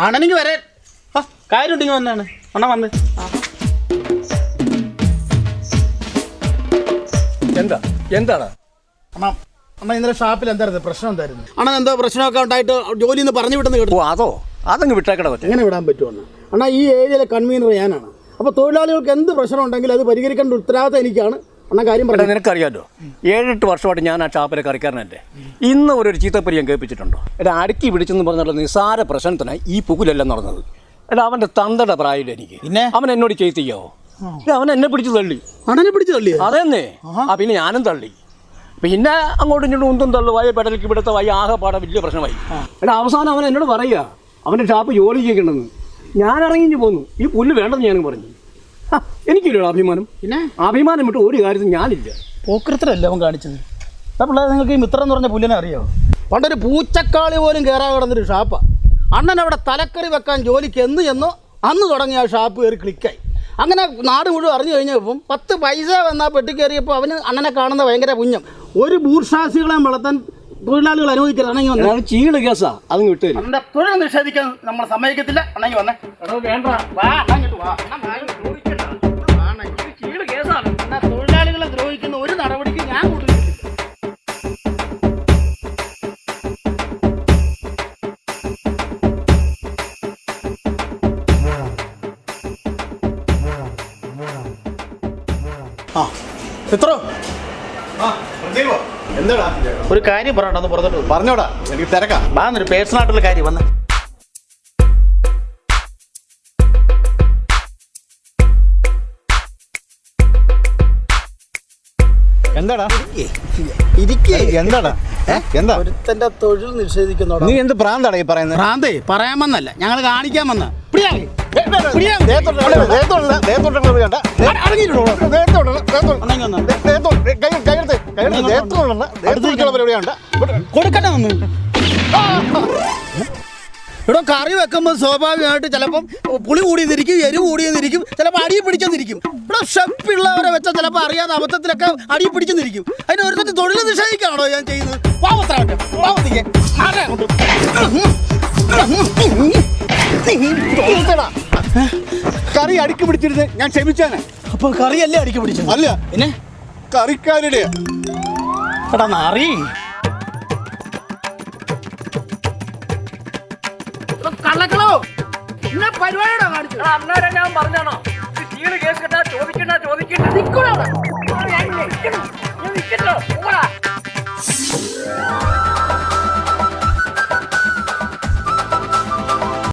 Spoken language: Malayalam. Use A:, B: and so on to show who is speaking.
A: അണ്ണനിക്ക് വരെ കാര്യം ഉണ്ടെങ്കിൽ വന്നാണ് അണ്ണ വന്ന്.
B: എന്താണ്
A: അണ്ണ ഇന്നലെ ഷാപ്പിൽ എന്തായിരുന്നു പ്രശ്നം? എന്തായിരുന്നു അണ്ണൻ? എന്തോ പ്രശ്നമൊക്കെ ഉണ്ടായിട്ട് ജോലിയിൽ നിന്ന് പറഞ്ഞു വിട്ടെന്ന് കേട്ടു.
B: അതോ അതങ്ങ് വിട്ടേക്കട പറ്റും.
A: എങ്ങനെ വിടാൻ പറ്റുമെന്ന്? അണ്ണാ ഈ ഏരിയയിലെ കൺവീനർ ഞാനാണ്. അപ്പോൾ തൊഴിലാളികൾക്ക് എന്ത് പ്രശ്നം ഉണ്ടെങ്കിലും അത് പരിഹരിക്കേണ്ട ഉത്തരവാദിത്തം എനിക്കാണ്. അണ്ണാ കാര്യം പറയാം.
B: നിനക്കറിയാമല്ലോ 7-8 വർഷമായിട്ട് ഞാൻ ആ ഷാപ്പിലെ കറിക്കാരനല്ലേ. ഇന്ന് ഒരു ചീത്തപ്പരി ഞാൻ കേൾപ്പിച്ചിട്ടുണ്ടോ? എടാ അടുക്കി പിടിച്ചെന്ന് പറഞ്ഞുള്ള നിസ്സാര പ്രശ്നത്തിനായി ഈ പുകുലെല്ലാം നടന്നത്. എടാ അവൻ്റെ തന്തയുടെ പ്രായമില്ല എനിക്ക്. പിന്നെ അവൻ എന്നോട് ചെയ്തിയാവോ? അവൻ എന്നെ പിടിച്ച് തള്ളി.
A: അണ്ണനെ പിടിച്ച് തള്ളി?
B: അതെന്നേ. പിന്നെ ഞാനും തള്ളി. പിന്നെ അങ്ങോട്ടും ഇങ്ങോട്ടും ഉന്തും തള്ളുവായി പെടലേക്ക് ഇവിടുത്തെ വായി ആകെപ്പാടെ വലിയ പ്രശ്നമായി. എടാ അവസാനം അവൻ എന്നോട് പറയുക അവൻ്റെ ഷാപ്പ് ജോലി ചെയ്യിക്കണമെന്ന്. ഞാൻ ഇറങ്ങി പോന്നു. ഈ പുല്ല് വേണ്ടെന്ന് ഞാനും പറഞ്ഞു. എനിക്കില്ല അഭിമാനം. പിന്നെ അഭിമാനം വിട്ട് ഒരു കാര്യത്തിൽ ഞാനില്ല.
A: പോക്കൃത്തരല്ല അവൻ കാണിച്ചത്. പിള്ളേർ നിങ്ങൾക്ക് ഈ മിത്രം എന്ന് പറഞ്ഞ പുല്ലിനെ അറിയാമോ? പണ്ടൊരു പൂച്ചക്കാളി പോലും കയറാൻ കിടന്നൊരു ഷാപ്പാണ്. അണ്ണൻ അവിടെ തലക്കറി വെക്കാൻ ജോലിക്ക് എന്ന് ചെന്നോ അന്ന് തുടങ്ങി ആ ഷാപ്പ് കയറി ക്ലിക്കായി. അങ്ങനെ നാട് മുഴുവൻ അറിഞ്ഞു കഴിഞ്ഞപ്പം 10 പൈസ വന്നാൽ പെട്ടി കയറിയപ്പോൾ അവന് അണ്ണനെ കാണുന്ന ഭയങ്കര പുണ്യം. ഒരു ബൂർഷാസികളെ വളർത്താൻ തൊഴിലാളികൾ അനുവദിക്കരുത്.
B: ചീള് കേസാ അതങ്ങ് വിട്ടു.
A: അണ്ണൻ്റെ തൊഴിൽ നിഷേധിക്കാൻ നമ്മൾ സമ്മതിക്കത്തില്ല. അണ്ണങ്ങി വന്നേ. തൊഴിലാളികളെ ദ്രോഹിക്കുന്ന ഒരു നടപടിക്ക് ഞാൻ കൂടുതൽ.
C: എന്താടാ
A: ഒരു കാര്യം പറയണ്ട, പുറത്തോട്ട്
C: പറഞ്ഞോടാ, എനിക്ക് തിരക്കാം.
A: ഒരു പേഴ്സണൽ ആയിട്ടുള്ള കാര്യം വന്ന്.
C: എന്താടാ
A: എന്താടാ
C: എന്താ
A: ഒരുത്തന്റെ തൊഴിൽ നിഷേധിക്കുന്നോടാ?
C: നീ എന്ത് പ്രാന്താടാ ഈ പറയുന്നത്?
A: ഭ്രാന്തേ പറയാമെന്നല്ല, ഞങ്ങൾ കാണിക്കാൻ വന്ന. ഇവിടെ കറി വെക്കുമ്പോൾ സ്വാഭാവികമായിട്ട് ചിലപ്പം പുളി കൂടിയെന്നിരിക്കും, എരിവ് കൂടിയെന്നിരിക്കും, ചിലപ്പോൾ അടി പിടിച്ചെന്നിരിക്കും. ഇവിടെ ഷെഫുള്ളവരെ വെച്ചാൽ ചിലപ്പോൾ അറിയാതെ അബദ്ധത്തിലൊക്കെ അടി പിടിച്ചെന്നിരിക്കും. അതിന് ഒരു തൊഴിൽ നിഷേധിക്കാണോ ഞാൻ ചെയ്യുന്നത്?
C: കറി അടുക്കി പിടിച്ചിരുന്ന് ഞാൻ ക്ഷമിച്ചാണ്.
A: അപ്പൊ കറിയല്ലേ അടുക്കി പിടിച്ചത്?
C: അല്ല,
A: പിന്നെ
C: കറിക്കാരുടെ
A: എടാ നാറി. കള്ളക്കളോ പരിപാടിയാണോ കാണിച്ചത്?
B: അന്നേരം ഞാൻ പറഞ്ഞാണോ കേസ് കേട്ടാ ചോദിക്കണ്ട.